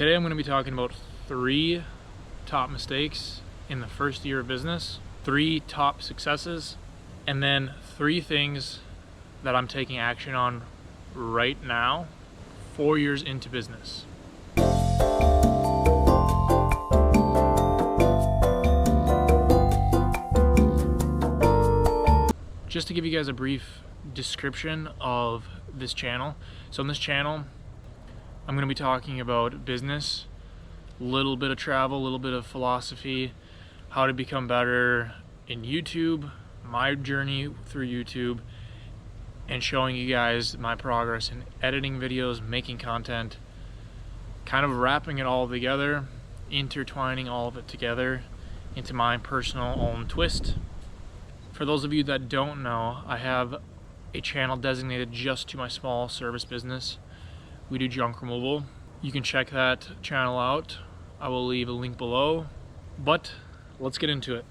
Today I'm going to be talking about 3 top mistakes in the first year of business, 3 top successes, and then 3 things that I'm taking action on right now, 4 years into business. Just to give you guys a brief description of this channel. So on this channel, I'm going to be talking about business, a little bit of travel, a little bit of philosophy, how to become better in YouTube, my journey through YouTube, and showing you guys my progress in editing videos, making content, kind of wrapping it all together, intertwining all of it together into my personal own twist. For those of you that don't know, I have a channel designated just to my small service business. We do junk removal. You can check that channel out. I will leave a link below, but let's get into it.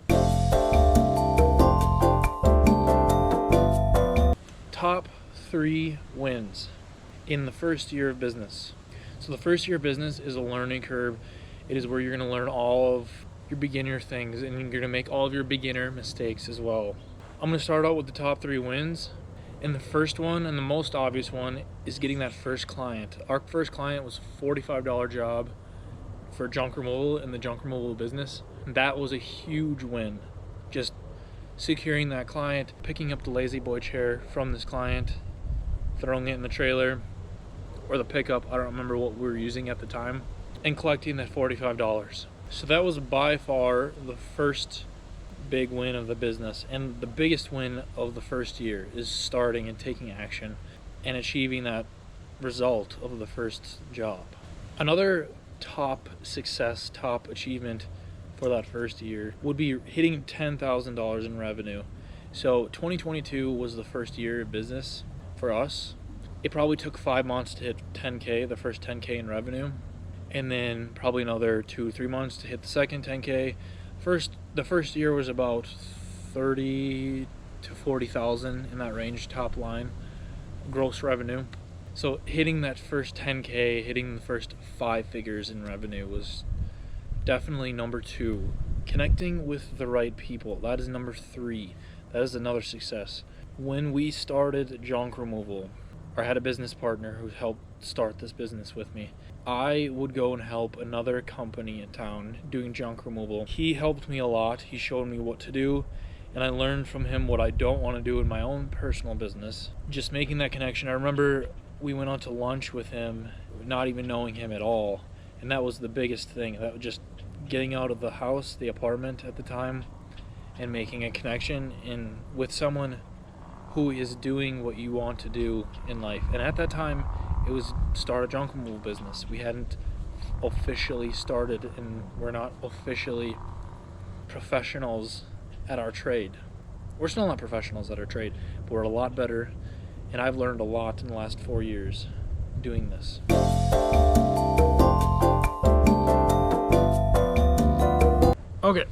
Top 3 wins in the first year of business. So the first year of business is a learning curve. It is where you're going to learn all of your beginner things, and you're going to make all of your beginner mistakes as well. I'm going to start out with the top 3 wins. And the first one, and the most obvious one, is getting that first client. Our first client was a $45 job for junk removal in the junk removal business. And that was a huge win. Just securing that client, picking up the lazy boy chair from this client, throwing it in the trailer or the pickup, I don't remember what we were using at the time, and collecting that $45. So that was by far the first big win of the business, and the biggest win of the first year is starting and taking action and achieving that result of the first job. Another top success, top achievement for that first year would be hitting $10,000 in revenue. So 2022 was the first year of business for us. It probably took 5 months to hit 10K, the first 10K in revenue, and then probably another 2-3 months to hit the second 10K. The first year was about 30 to 40,000 in that range, top line gross revenue. So hitting that first 10K, hitting the first 5 figures in revenue was definitely number 2. Connecting with the right people, that is number 3. That is another success. When we started junk removal, I had a business partner who helped start this business with me. I would go and help another company in town doing junk removal. He helped me a lot. He showed me what to do, and I learned from him what I don't want to do in my own personal business. Just making that connection. I remember we went out to lunch with him, not even knowing him at all, and that was the biggest thing. That was just getting out of the house, the apartment at the time, and making a connection with someone who is doing what you want to do in life. And at that time, it was start a junk removal business. We hadn't officially started, and we're not officially professionals at our trade. We're still not professionals at our trade, but we're a lot better, and I've learned a lot in the last 4 years doing this. Okay,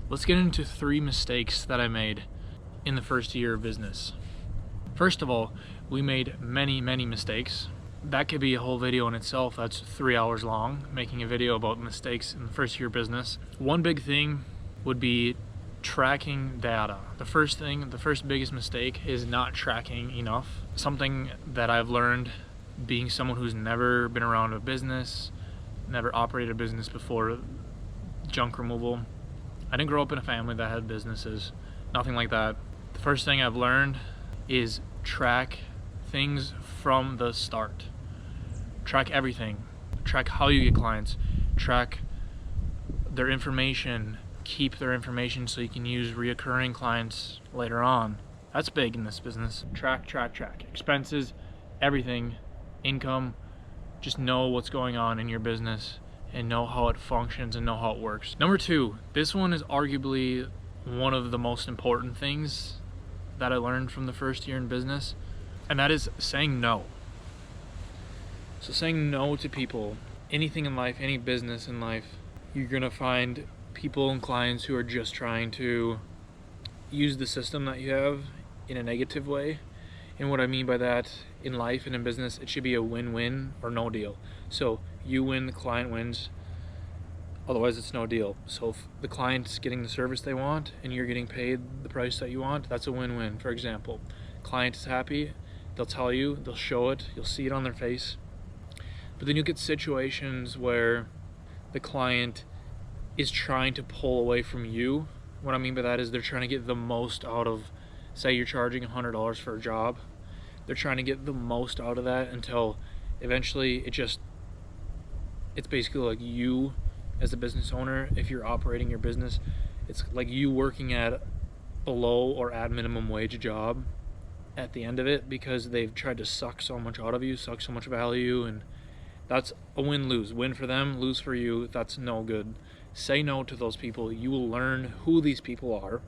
let's get into 3 mistakes that I made in the first year of business. First of all, we made many mistakes. That could be a whole video in itself. That's 3 hours long, making a video about mistakes in the first year of business. One big thing would be tracking data. The first biggest mistake is not tracking enough. Something that I've learned being someone who's never been around a business, never operated a business before junk removal. I didn't grow up in a family that had businesses, nothing like that. The first thing I've learned is track things from the start. Track everything. Track how you get clients. Track their information. Keep their information so you can use reoccurring clients later on. That's big in this business. Track. Expenses, everything, income. Just know what's going on in your business and know how it functions and know how it works. Number 2, this one is arguably one of the most important things that I learned from the first year in business, and that is saying no. So saying no to people, anything in life, any business in life, you're gonna find people and clients who are just trying to use the system that you have in a negative way. And what I mean by that, in life and in business, it should be a win-win or no deal. So You win, the client wins. Otherwise, it's no deal. So if the client's getting the service they want and you're getting paid the price that you want, that's a win-win. For example, client is happy, they'll tell you, they'll show it, you'll see it on their face. But then you'll get situations where the client is trying to pull away from you. What I mean by that is they're trying to get the most out of, say you're charging $100 for a job. They're trying to get the most out of that until eventually it's basically like you as a business owner. If you're operating your business, it's like you working at below or at minimum wage job at the end of it, because they've tried to suck so much out of you, suck so much value, and that's a win-lose. Win for them, lose for you. That's no good. Say no to those people. You will learn who these people are,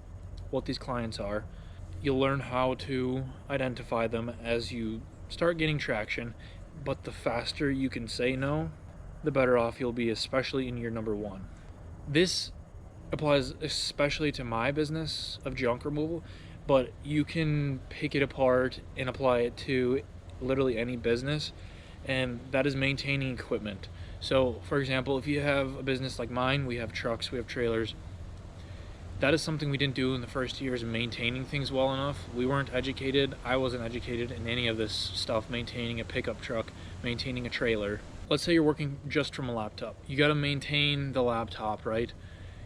what these clients are. You'll learn how to identify them as you start getting traction, but the faster you can say no, the better off you'll be, especially in year number 1. This applies especially to my business of junk removal, but you can pick it apart and apply it to literally any business, and that is maintaining equipment. So, for example, if you have a business like mine, we have trucks, we have trailers. That is something we didn't do in the first years, maintaining things well enough. We weren't educated. I wasn't educated in any of this stuff, maintaining a pickup truck, maintaining a trailer. Let's say you're working just from a laptop. You got to maintain the laptop, right?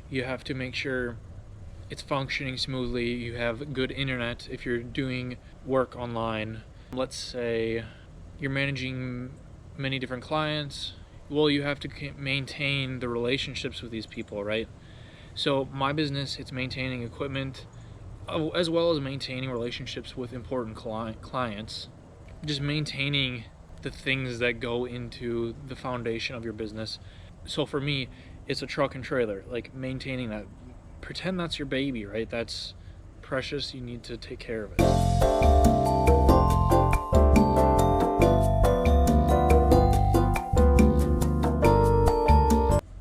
You have to make sure it's functioning smoothly. You have good internet if you're doing work online. Let's say you're managing many different clients. Well, you have to maintain the relationships with these people, right? So my business, it's maintaining equipment as well as maintaining relationships with important clients. Just maintaining the things that go into the foundation of your business. So for me, it's a truck and trailer, like maintaining that. Pretend that's your baby, right? That's precious. You need to take care of it.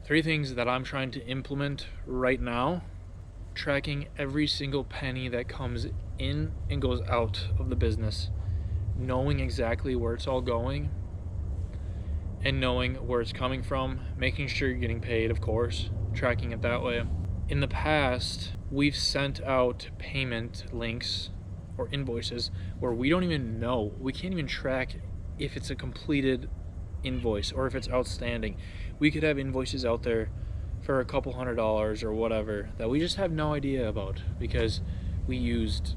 3 things that I'm trying to implement right now: tracking every single penny that comes in and goes out of the business, knowing exactly where it's all going and knowing where it's coming from, making sure you're getting paid, of course, tracking it that way. In the past, we've sent out payment links or invoices where we don't even know, we can't even track if it's a completed invoice or if it's outstanding. We could have invoices out there for a couple $100s or whatever that we just have no idea about because we used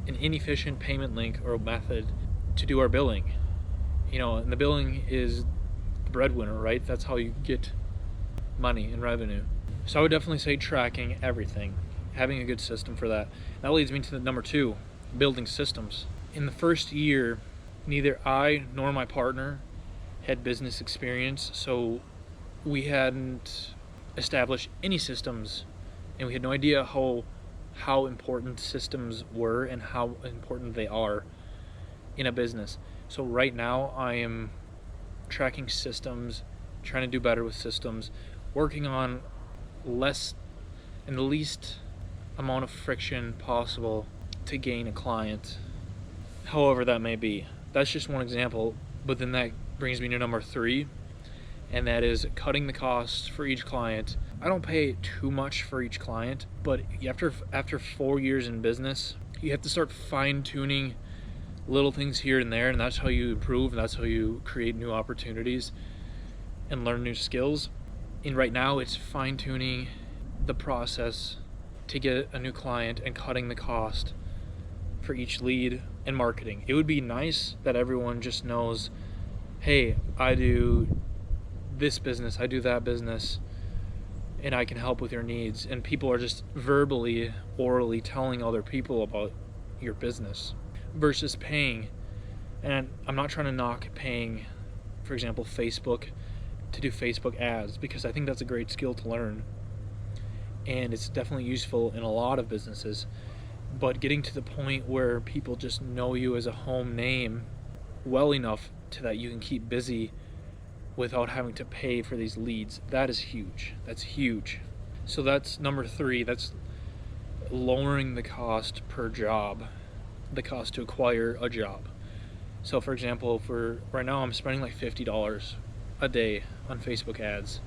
an inefficient payment link or method to do our billing. You know, and the billing is the breadwinner, right? That's how you get money and revenue. So I would definitely say tracking everything, having a good system for that. That leads me to the number 2, building systems. In the first year, neither I nor my partner had business experience, so we hadn't established any systems, and we had no idea how important systems were and how important they are in a business. So right now I am tracking systems, trying to do better with systems, working on less and the least amount of friction possible to gain a client, however that may be. That's just one example, but then that brings me to number 3, and that is cutting the costs for each client. I don't pay too much for each client, but after 4 years in business, you have to start fine-tuning little things here and there, and that's how you improve, and that's how you create new opportunities and learn new skills. And right now it's fine-tuning the process to get a new client and cutting the cost for each lead and marketing. It would be nice that everyone just knows, hey, I do this business, I do that business, and I can help with your needs. And people are just verbally, orally telling other people about your business versus paying. And I'm not trying to knock paying, for example, Facebook to do Facebook ads, because I think that's a great skill to learn. And it's definitely useful in a lot of businesses. But getting to the point where people just know you as a home name well enough to that you can keep busy without having to pay for these leads, that is huge. That's huge. So that's number 3. That's lowering the cost per job, the cost to acquire a job. So for example, right now I'm spending like $50 a day on Facebook ads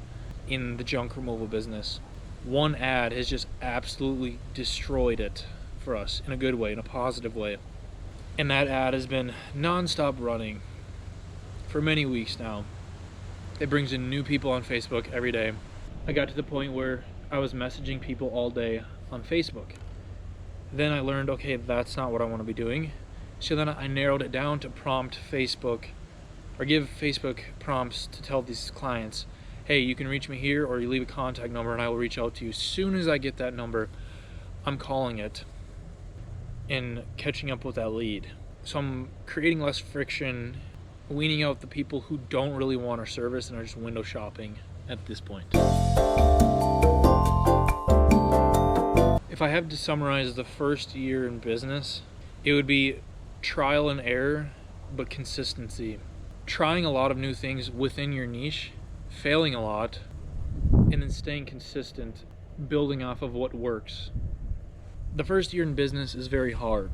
in the junk removal business. One ad has just absolutely destroyed it for us in a good way, in a positive way. And that ad has been non-stop running for many weeks now. It brings in new people on Facebook every day. I got to the point where I was messaging people all day on Facebook. Then I learned, okay, that's not what I want to be doing. So then I narrowed it down to prompt Facebook, or give Facebook prompts to tell these clients, hey, you can reach me here, or you leave a contact number and I will reach out to you. As soon as I get that number, I'm calling it and catching up with that lead. So I'm creating less friction, weaning out the people who don't really want our service and are just window shopping at this point. If I have to summarize the first year in business, it would be trial and error, but consistency. Trying a lot of new things within your niche, failing a lot, and then staying consistent, building off of what works. The first year in business is very hard,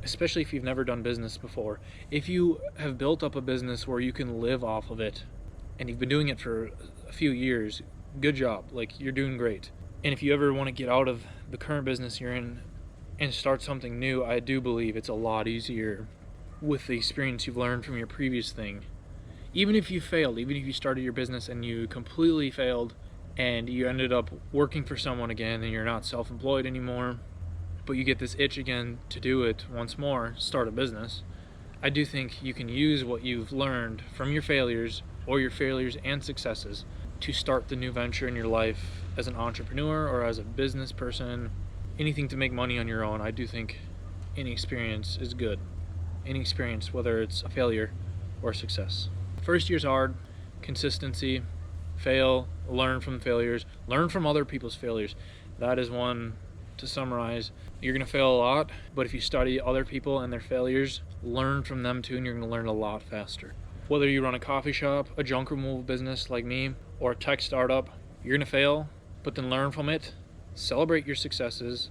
especially if you've never done business before. If you have built up a business where you can live off of it, and you've been doing it for a few years, good job, like you're doing great. And if you ever want to get out of the current business you're in and start something new, I do believe it's a lot easier with the experience you've learned from your previous thing. Even if you failed, even if you started your business and you completely failed and you ended up working for someone again and you're not self-employed anymore, but you get this itch again to do it once more, start a business, I do think you can use what you've learned from your failures, or your failures and successes, to start the new venture in your life as an entrepreneur or as a business person. Anything to make money on your own. I do think any experience is good. Any experience, whether it's a failure or a success. First year's hard. Consistency. Fail. Learn from failures. Learn from other people's failures. That is one to summarize. You're going to fail a lot, but if you study other people and their failures, learn from them too, and you're going to learn a lot faster. Whether you run a coffee shop, a junk removal business like me, or a tech startup, you're going to fail, but then learn from it, celebrate your successes,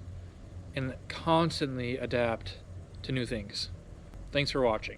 and constantly adapt to new things. Thanks for watching.